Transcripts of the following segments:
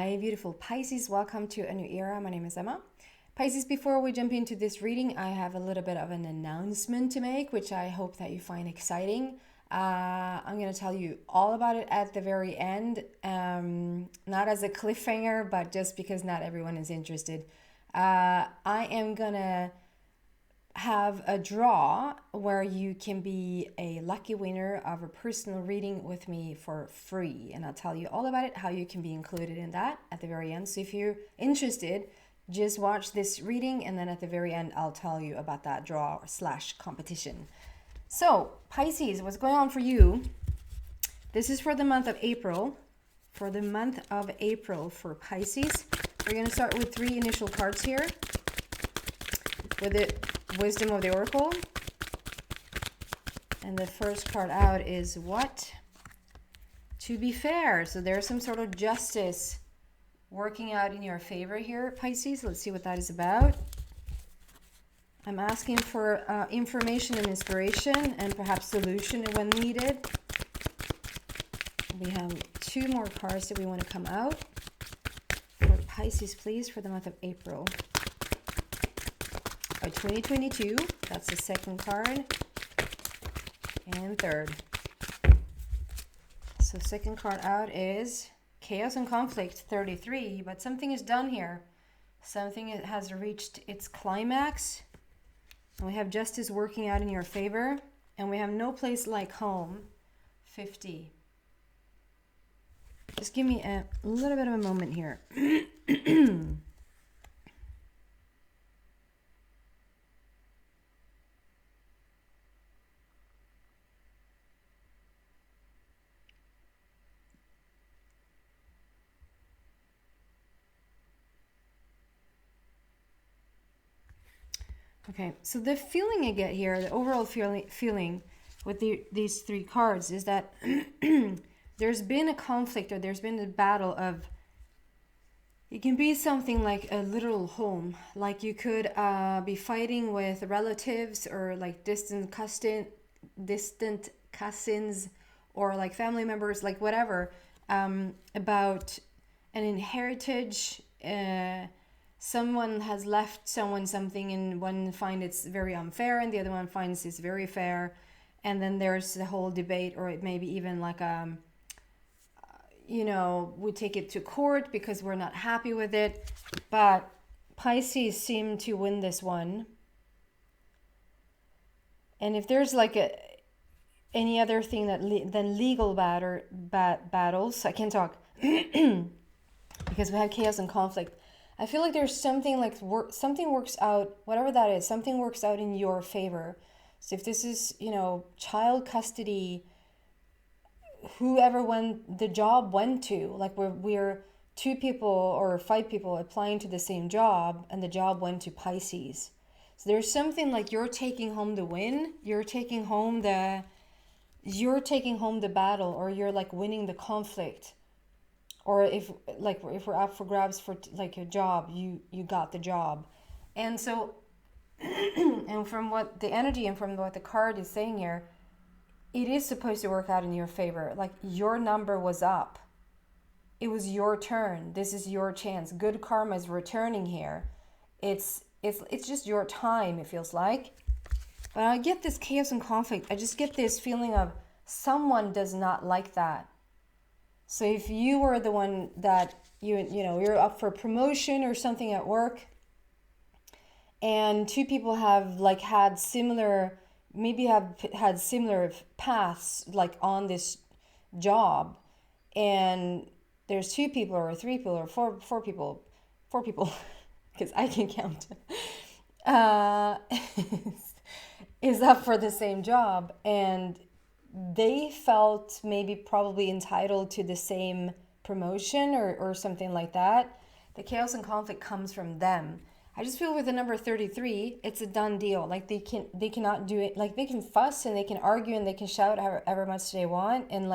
Hi, beautiful Pisces. Welcome to a new era. My name is Emma. Pisces, before we jump into this reading, I have a little bit of an announcement to make, which I hope that you find exciting. I'm going to tell you all about it at the very end, not as a cliffhanger, but just because not everyone is interested. I am going to have a draw where you can be a lucky winner of a personal reading with me for free, and I'll tell you all about it, how you can be included in that at the very end. So if you're interested, just watch this reading, and then at the very end I'll tell you about that draw / competition. So Pisces, what's going on for you? This is for the month of April. For the month of April for Pisces, we're going to start with 3 initial cards here with the Wisdom of the Oracle. And the first card out is what? To be fair. So there's some sort of justice working out in your favor here, Pisces. Let's see what that is about. I'm asking for information and inspiration and perhaps solution when needed. We have 2 more cards that we want to come out for Pisces, please, for the month of April. 2022, that's the second card, and third. So second card out is Chaos and Conflict, 33, but something is done here. Something has reached its climax, and we have justice working out in your favor, and we have no place like home, 50. Just give me a little bit of a moment here. Okay, so the feeling I get here, the overall feeling with these 3 cards is that there's been a conflict, or there's been a battle of, it can be something like a literal home, like you could be fighting with relatives or like distant cousins or like family members, like whatever, about an inheritance. Someone has left someone something, and one finds it's very unfair and the other one finds it's very fair. And then there's the whole debate, or it may be even like we take it to court because we're not happy with it. But Pisces seem to win this one. And if there's like any other thing than legal battles, I can't talk because we have chaos and conflict. I feel like there's something like something works out, whatever that is, something works out in your favor. So if this is, child custody, whoever the job went to, like we're 2 people or 5 people applying to the same job, and the job went to Pisces. So there's something like you're taking home the win, you're taking home the battle, or you're like winning the conflict. Or if we're up for grabs for like a job, you got the job. And so and from what the energy and from what the card is saying here, it is supposed to work out in your favor. Like your number was up. It was your turn. This is your chance. Good karma is returning here. It's just your time, it feels like. But I get this chaos and conflict. I just get this feeling of someone does not like that. So if you were the one that you're up for promotion or something at work, and 2 people have had similar paths like on this job, and there's 2 people or 3 people or four people because I can count is up for the same job, and they felt probably entitled to the same promotion or something like that. The chaos and conflict comes from them. I just feel with the number 33, it's a done deal. Like they cannot do it. Like they can fuss and they can argue and they can shout however much they want and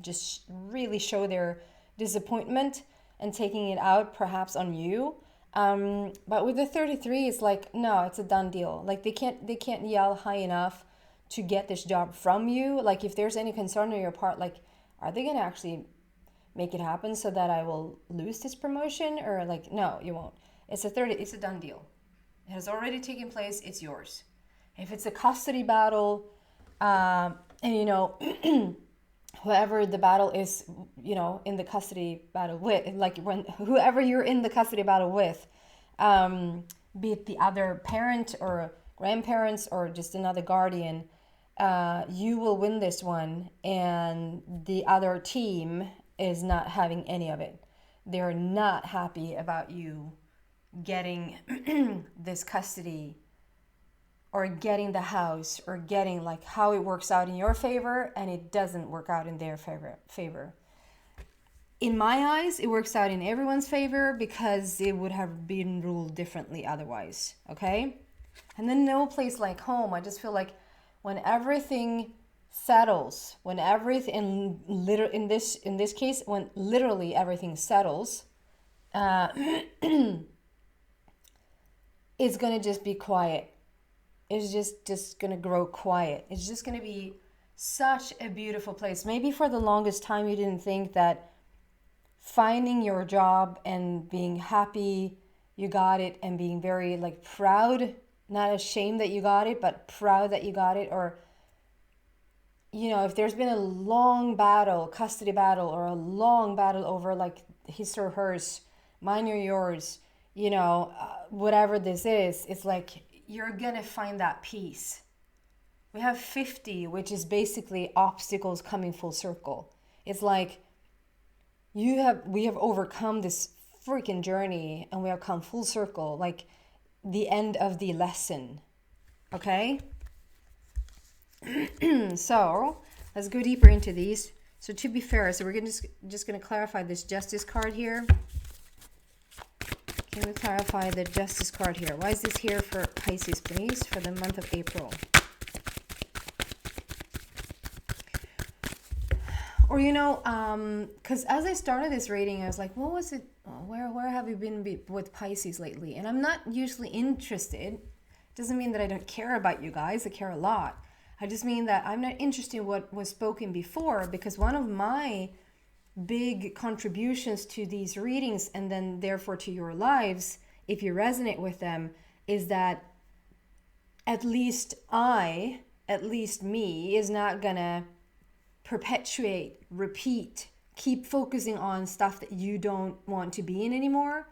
just really show their disappointment and taking it out perhaps on you. But with the 33, it's like, no, it's a done deal. Like they can't yell high enough to get this job from you. Like if there's any concern on your part, like are they gonna actually make it happen so that I will lose this promotion, or like, no, you won't. It's a done deal. It has already taken place. It's yours. If it's a custody battle, and you know, whoever the battle is, you know, in the custody battle with, like when whoever you're in the custody battle with, be it the other parent or grandparents or just another guardian, you will win this one, and the other team is not having any of it. They're not happy about you getting this custody, or getting the house, or getting like how it works out in your favor, and it doesn't work out in their favor. In my eyes, it works out in everyone's favor because it would have been ruled differently otherwise, okay? And then no place like home. I just feel like when everything settles, when everything, in this case, when literally everything settles, it's gonna just be quiet. It's just gonna grow quiet. It's just gonna be such a beautiful place. Maybe for the longest time you didn't think that finding your job and being happy you got it, and being very like proud, not ashamed that you got it, but proud that you got it, or you know, if there's been a long battle, custody battle, or a long battle over like his or hers, mine or yours, you know, whatever this is, it's like you're gonna find that peace. We have 50, which is basically obstacles coming full circle. It's like we have overcome this freaking journey, and we have come full circle, like the end of the lesson. Okay? So let's go deeper into these. So to be fair, so we're just gonna clarify this Justice card here. Can we clarify the Justice card here? Why is this here for Pisces, please, for the month of April? Or, you know, because as I started this reading, I was like, what was it? Where have you been with Pisces lately? And I'm not usually interested. Doesn't mean that I don't care about you guys. I care a lot. I just mean that I'm not interested in what was spoken before, because one of my big contributions to these readings, and then therefore to your lives, if you resonate with them, is that at least me, is not gonna perpetuate, repeat, keep focusing on stuff that you don't want to be in anymore.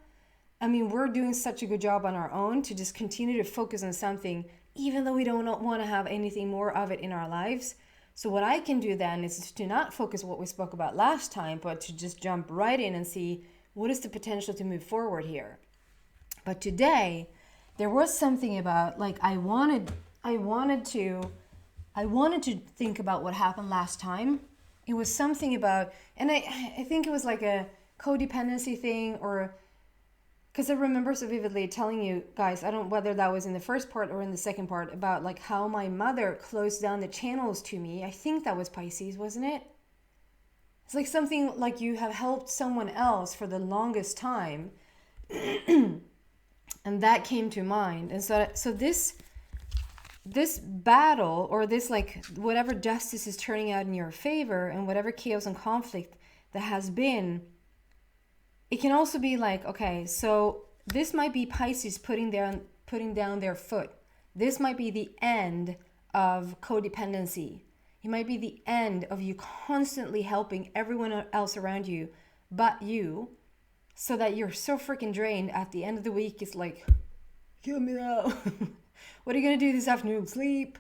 I mean, we're doing such a good job on our own to just continue to focus on something, even though we don't want to have anything more of it in our lives. So what I can do then is to not focus what we spoke about last time, but to just jump right in and see what is the potential to move forward here. But today, there was something about, like, I wanted to think about what happened last time. It was something about, and I think it was like a codependency thing, or because I remember so vividly telling you guys, I don't, whether that was in the first part or in the second part, about like how my mother closed down the channels to me. I think that was Pisces, wasn't it? It's like something like you have helped someone else for the longest time. And that came to mind. And so this battle, or this, like, whatever justice is turning out in your favor, and whatever chaos and conflict that has been, it can also be like, okay, so this might be Pisces putting down their foot. This might be the end of codependency. It might be the end of you constantly helping everyone else around you but you, so that you're so freaking drained at the end of the week. It's like, get me out. What are you going to do this afternoon? Sleep?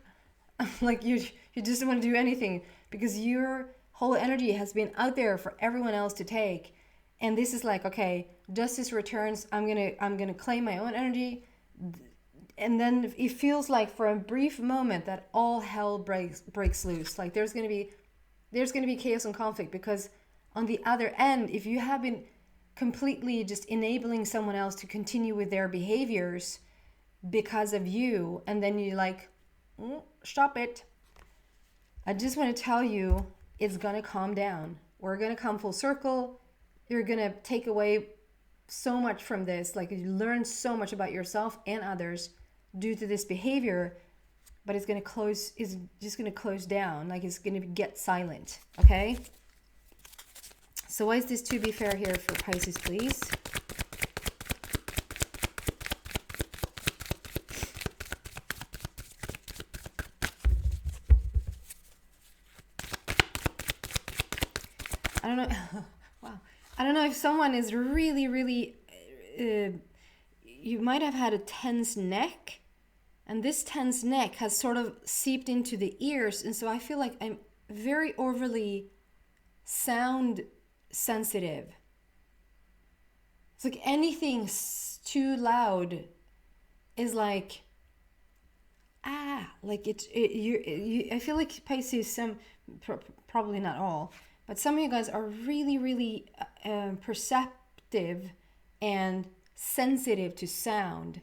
Like you just don't want to do anything, because your whole energy has been out there for everyone else to take. And this is like, okay, justice returns. I'm gonna claim my own energy. And then it feels like for a brief moment that all hell breaks loose. Like there's gonna be chaos and conflict, because on the other end, if you have been completely just enabling someone else to continue with their behaviors because of you, and then you're like, stop it. I just want to tell you, it's gonna calm down. We're gonna come full circle. You're gonna take away so much from this. Like, you learn so much about yourself and others due to this behavior, but it's just gonna close down. Like, it's gonna get silent. Okay. So why is this to be fair here for Pisces, please? I don't know. Wow. I don't know if someone is really, really, you might have had a tense neck, and this tense neck has sort of seeped into the ears. And so I feel like I'm very overly sound sensitive. It's like anything too loud is like, like I feel like Pisces, probably not all, but some of you guys are really, really perceptive and sensitive to sound,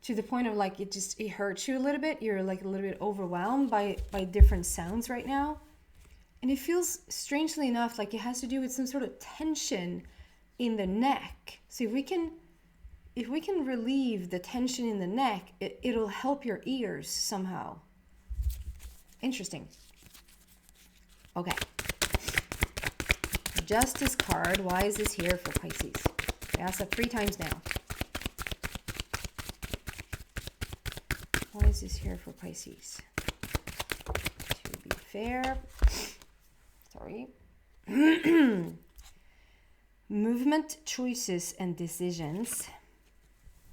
to the point of like it hurts you a little bit. You're like a little bit overwhelmed by different sounds right now. And it feels, strangely enough, like it has to do with some sort of tension in the neck. So if we can relieve the tension in the neck, it'll help your ears somehow. Interesting. Okay. Justice card. Why is this here for Pisces? I asked that 3 times now. Why is this here for Pisces? To be fair. Sorry. Movement, choices, and decisions.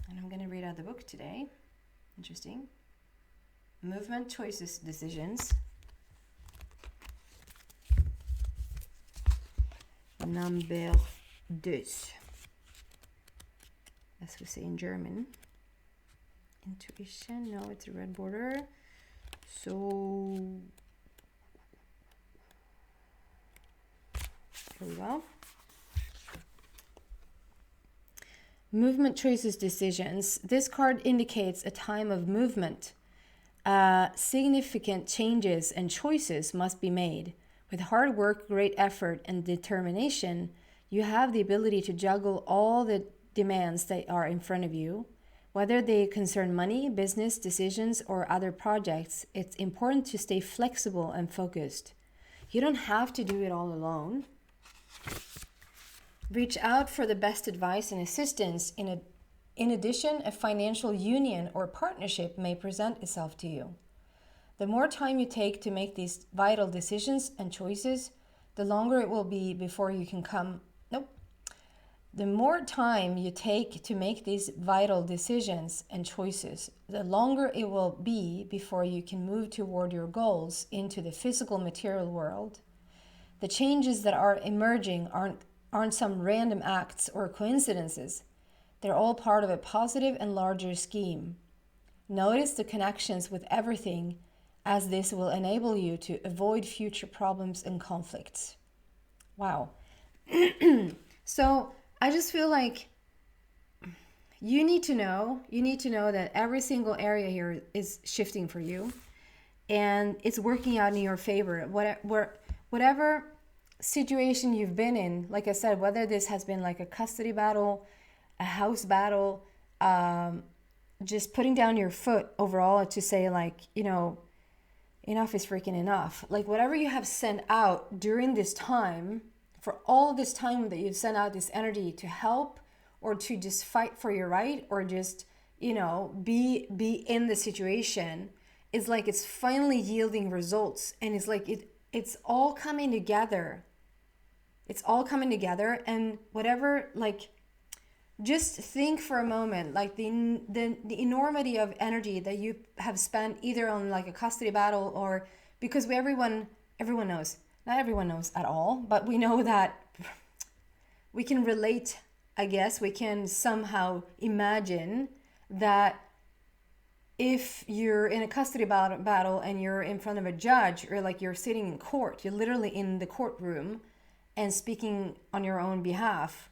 And I'm going to read out the book today. Interesting. Movement, choices, decisions. Number 2. As we say in German. Intuition. No, it's a red border. So here we go. Movement, choices, decisions. This card indicates a time of movement. Significant changes and choices must be made. With hard work, great effort, and determination, you have the ability to juggle all the demands that are in front of you. Whether they concern money, business, decisions, or other projects, it's important to stay flexible and focused. You don't have to do it all alone. Reach out for the best advice and assistance. In addition, a financial union or partnership may present itself to you. The more time you take to make these vital decisions and choices, the longer it will be before you can The more time you take to make these vital decisions and choices, the longer it will be before you can move toward your goals into the physical material world. The changes that are emerging aren't some random acts or coincidences. They're all part of a positive and larger scheme. Notice the connections with everything, as this will enable you to avoid future problems and conflicts. Wow. So I just feel like you need to know that every single area here is shifting for you, and it's working out in your favor. Whatever situation you've been in, like I said, whether this has been like a custody battle, a house battle, just putting down your foot overall to say like, enough is freaking enough. Like whatever you have sent out during this time, for all this time that you've sent out this energy to help or to just fight for your right or just, be in the situation, is like it's finally yielding results. And it's like it's all coming together. It's all coming together. And whatever, like, just think for a moment, like the enormity of energy that you have spent either on like a custody battle or because everyone knows. Not everyone knows at all, but we know that we can relate, I guess. We can somehow imagine that if you're in a custody battle and you're in front of a judge or like you're sitting in court, you're literally in the courtroom and speaking on your own behalf,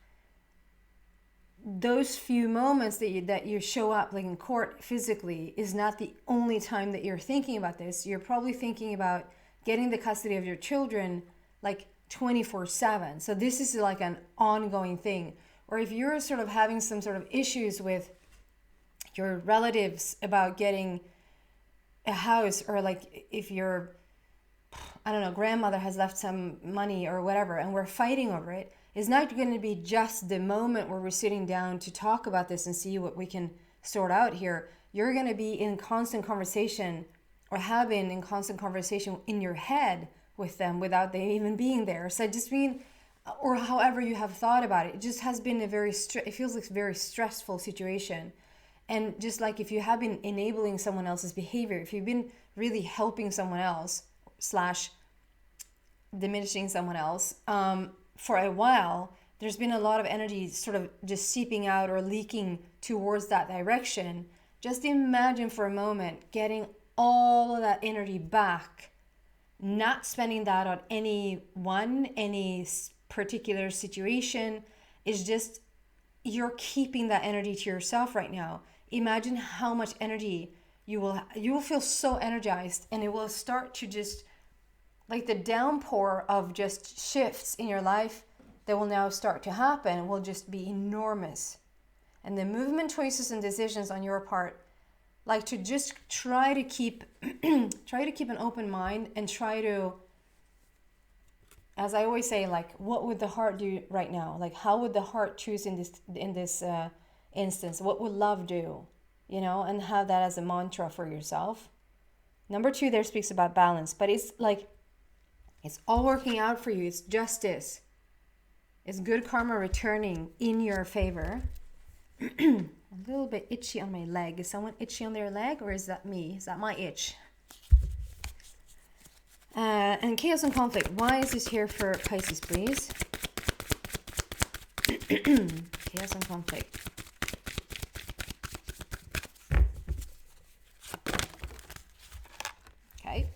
those few moments that you show up like in court physically is not the only time that you're thinking about this. You're probably thinking about getting the custody of your children like 24/7. So this is like an ongoing thing. Or if you're sort of having some sort of issues with your relatives about getting a house, or like if your, grandmother has left some money or whatever, and we're fighting over it, It's not going to be just the moment where we're sitting down to talk about this and see what we can sort out here. You're going to be in constant conversation, or have been in constant conversation in your head with them without them even being there. So just being, or however you have thought about it, it just has been it feels like a very stressful situation. And just like if you have been enabling someone else's behavior, if you've been really helping someone else / diminishing someone else for a while, there's been a lot of energy sort of just seeping out or leaking towards that direction. Just imagine for a moment getting all of that energy back, not spending that on any particular situation. Is just, you're keeping that energy to yourself right now. Imagine how much energy you will feel so energized, and it will start to just, like the downpour of just shifts in your life that will now start to happen will just be enormous. And the movement, choices, and decisions on your part, like to just try to keep an open mind, and try to, as I always say, like, what would the heart do right now? Like, how would the heart choose in this instance? What would love do? And have that as a mantra for yourself. Number 2 there speaks about balance, but it's like, it's all working out for you. It's justice. It's good karma returning in your favor. A little bit itchy on my leg. Is someone itchy on their leg, or is that me? Is that my itch? And chaos and conflict. Why is this here for Pisces, please? Chaos and conflict. Okay.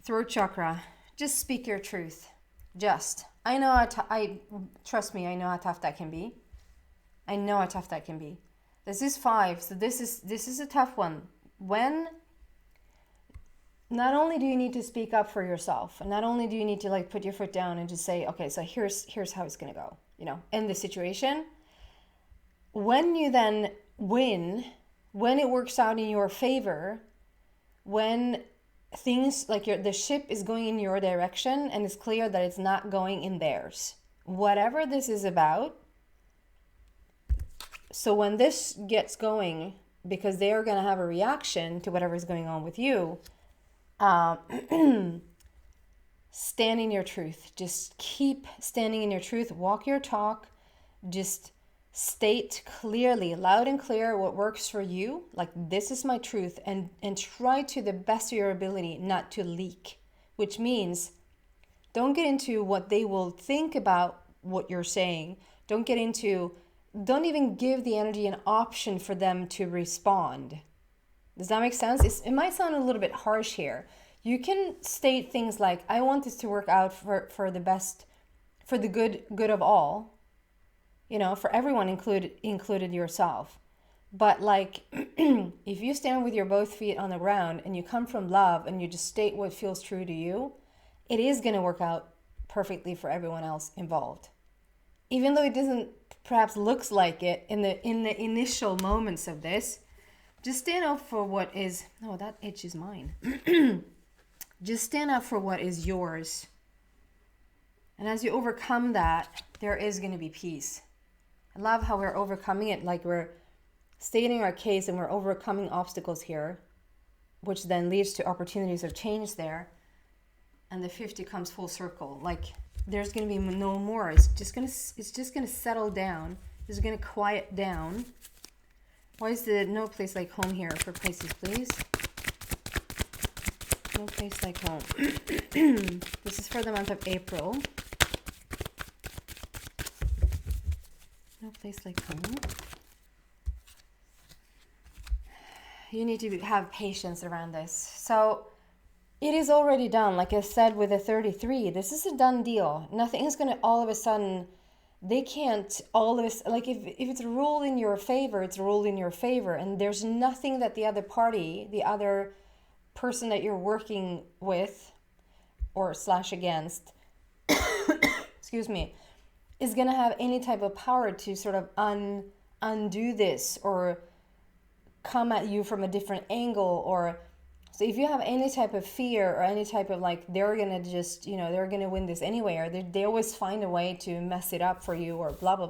Throat chakra. Just speak your truth. I know trust me, I know how tough that can be. This is 5, so this is a tough one. When not only do you need to speak up for yourself, and not only do you need to like put your foot down and just say, okay, so here's how it's gonna go, in the situation. When you then win, when it works out in your favor, when things like the ship is going in your direction and it's clear that it's not going in theirs, whatever this is about. So when this gets going, because they are going to have a reaction to whatever is going on with you, stand in your truth. Just keep standing in your truth. Walk your talk. Just state clearly, loud and clear, what works for you. Like, this is my truth, and try to the best of your ability not to leak, which means don't get into what they will think about what you're saying. Don't even give the energy an option for them to respond. Does that make sense? It might sound a little bit harsh here. You can state things like, I want this to work out for the best, for the good of all, for everyone, included yourself. But like, if you stand with your both feet on the ground and you come from love and you just state what feels true to you, it is going to work out perfectly for everyone else involved. Even though it doesn't perhaps looks like it in the initial moments of this, just stand up for what is, no, that itch is mine. Just stand up for what is yours. And as you overcome that, there is going to be peace. I love how we're overcoming it, like we're stating our case and we're overcoming obstacles here, which then leads to opportunities of change there. And the 50 comes full circle. Like, there's going to be no more. It's just going to settle down. It's going to quiet down. Why is the no place like home here for Pisces, please? No place like home. This is for the month of April. No place like home. You need to have patience around this. So it is already done. Like I said with the 33, this is a done deal. Nothing is going to all of a sudden, they can't all of us, like if it's ruled in your favor, it's ruled in your favor. And there's nothing that the other party, the other person that you're working with or / against, excuse me, is going to have any type of power to sort of undo this or come at you from a different angle or So if you have any type of fear or any type of like, they're going to just, they're going to win this anyway, or they always find a way to mess it up for you, or blah, blah,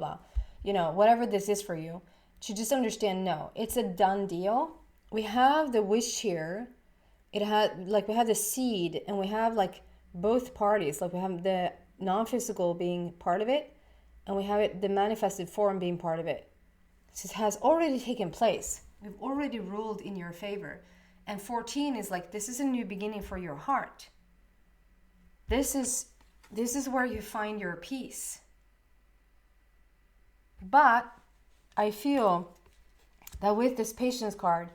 blah, whatever this is for you, to just understand, no, it's a done deal. We have the wish here. We have the seed, and we have like both parties. Like we have the non-physical being part of it, and we have the manifested form being part of it. This has already taken place. We've already ruled in your favor. And 14 is like, this is a new beginning for your heart. This is where you find your peace. But I feel that with this patience card,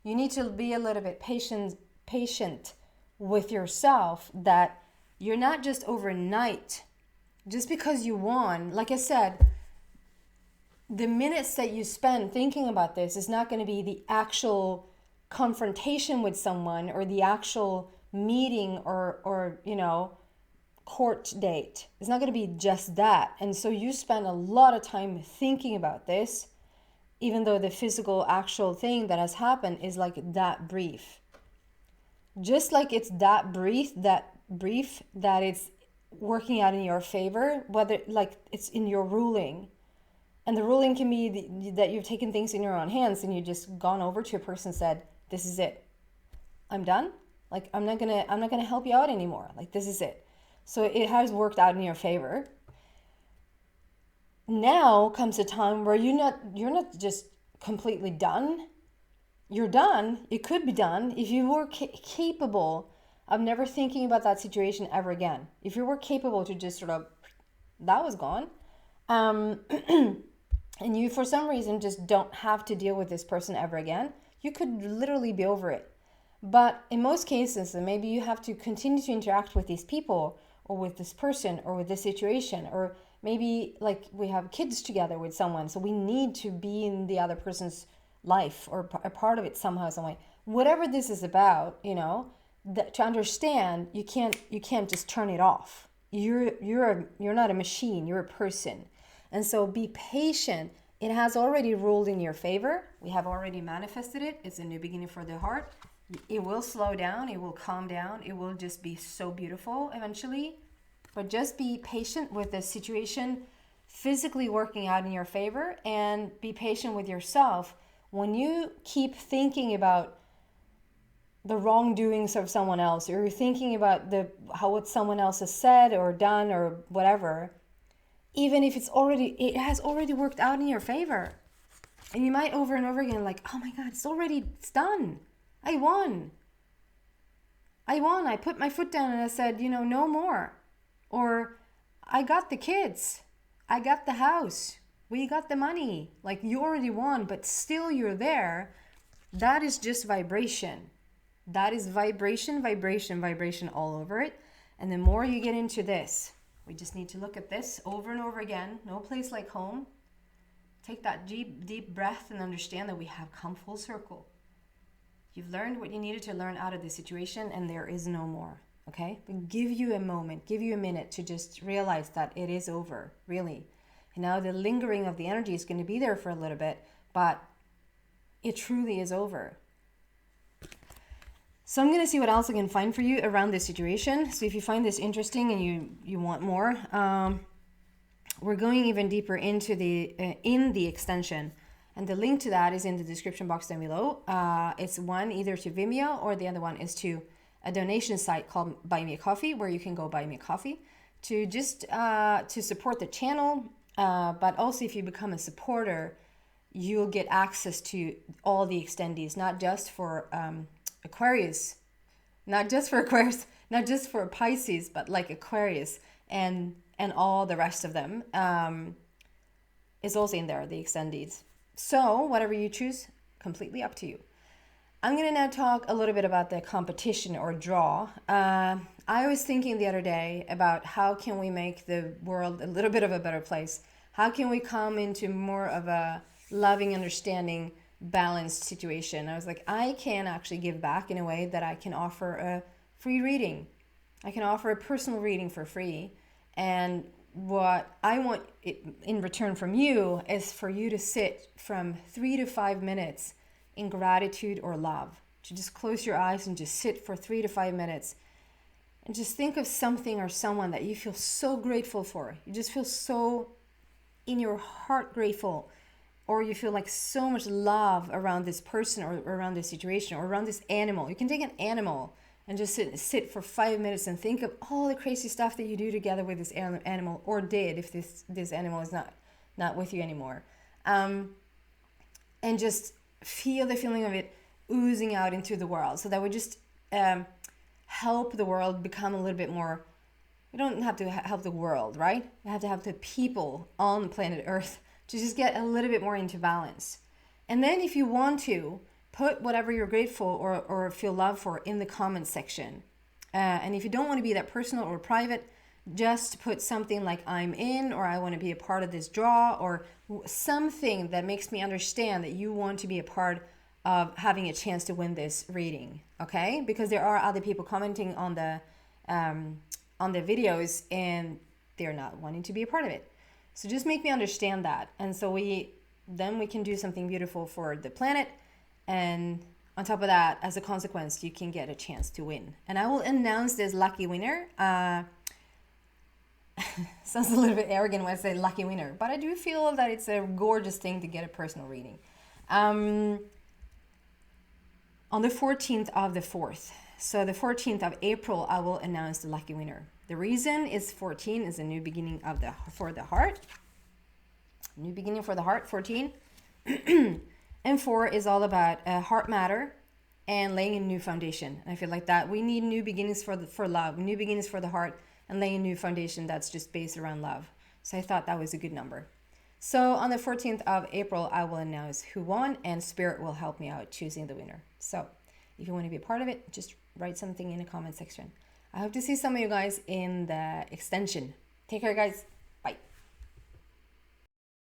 you need to be a little bit patient with yourself, that you're not just overnight, just because you won. Like I said, the minutes that you spend thinking about this is not going to be the actual confrontation with someone, or the actual meeting, or court date. It's not going to be just that. And so you spend a lot of time thinking about this, even though the physical actual thing that has happened is like that brief. Just like it's that brief that it's working out in your favor, whether like it's in your ruling. And the ruling can be that you've taken things in your own hands, and you just gone over to a person and said, this is it. I'm done. Like, I'm not gonna help you out anymore. Like, this is it. So it has worked out in your favor. Now comes a time where you're not just completely done. You're done. It could be done if you were capable of never thinking about that situation ever again. If you were capable to just sort of, that was gone. And you, for some reason, just don't have to deal with this person ever again, you could literally be over it. But in most cases, maybe you have to continue to interact with these people, or with this person, or with this situation, or maybe like we have kids together with someone, so we need to be in the other person's life, or a part of it somehow, some way. Whatever this is about, to understand, you can't just turn it off. You're not a machine. You're a person. And so be patient. It has already ruled in your favor. We have already manifested it. It's a new beginning for the heart. It will slow down. It will calm down. It will just be so beautiful eventually. But just be patient with the situation physically working out in your favor, and be patient with yourself. When you keep thinking about the wrongdoings of someone else, or you're thinking about what someone else has said or done or whatever, even if it has already worked out in your favor. And you might over and over again like, oh my God, it's done. I won. I put my foot down and I said, no more. Or I got the kids. I got the house. We got the money. Like, you already won, but still you're there. That is just vibration. That is vibration all over it. And the more you get into this, we just need to look at this over and over again. No place like home. Take that deep breath and understand that we have come full circle. You've learned what you needed to learn out of this situation, and there is no more. Okay? But give you a moment, give you a minute to just realize that it is over, really. And now the lingering of the energy is going to be there for a little bit, but it truly is over. So I'm going to see what else I can find for you around this situation. So if you find this interesting and you want more, we're going even deeper into the extension. And the link to that is in the description box down below. It's one either to Vimeo, or the other one is to a donation site called Buy Me a Coffee, where you can go buy me a coffee to just to support the channel. But also, if you become a supporter, you'll get access to all the extendees, not just for Aquarius, not just for Pisces, but like Aquarius and all the rest of them is also in there, the extendees. So whatever you choose, completely up to you. I'm going to now talk a little bit about the competition or draw. I was thinking the other day about how can we make the world a little bit of a better place? How can we come into more of a loving, understanding, balanced situation? I was like, I can actually give back in a way that I can offer a free reading. I can offer a personal reading for free. And what I want in return from you is for you to sit from 3 to 5 minutes in gratitude or love. to just close your eyes and just sit for 3 to 5 minutes and just think of something or someone that you feel so grateful for. You just feel so in your heart grateful, or you feel like so much love around this person or around this situation or around this animal. You can take an animal and just sit for 5 minutes and think of all the crazy stuff that you do together with this animal, or did if this animal is not with you anymore. And just feel the feeling of it oozing out into the world. So that would just help the world become a little bit more. You don't have to help the world, right? You have to help the people on planet Earth to just get a little bit more into balance. And then if you want to, put whatever you're grateful or feel love for in the comment section. And if you don't want to be that personal or private, just put something like I'm in, or I want to be a part of this draw, or something that makes me understand that you want to be a part of having a chance to win this reading, okay? Because there are other people commenting on the videos and they're not wanting to be a part of it. So just make me understand that. And so then we can do something beautiful for the planet. And on top of that, as a consequence, you can get a chance to win. And I will announce this lucky winner. Sounds a little bit arrogant when I say lucky winner, but I do feel that it's a gorgeous thing to get a personal reading. On the 14th of the 4th. So the 14th of April, I will announce the lucky winner. The reason is 14 is a new beginning for the heart. New beginning for the heart, 14. And 4 is all about heart matter and laying a new foundation. And I feel like that we need new beginnings for love, new beginnings for the heart, and laying a new foundation that's just based around love. So I thought that was a good number. So on the 14th of April, I will announce who won, and Spirit will help me out choosing the winner. So if you want to be a part of it, just write something in the comment section. I hope to see some of you guys in the extension. Take care, guys.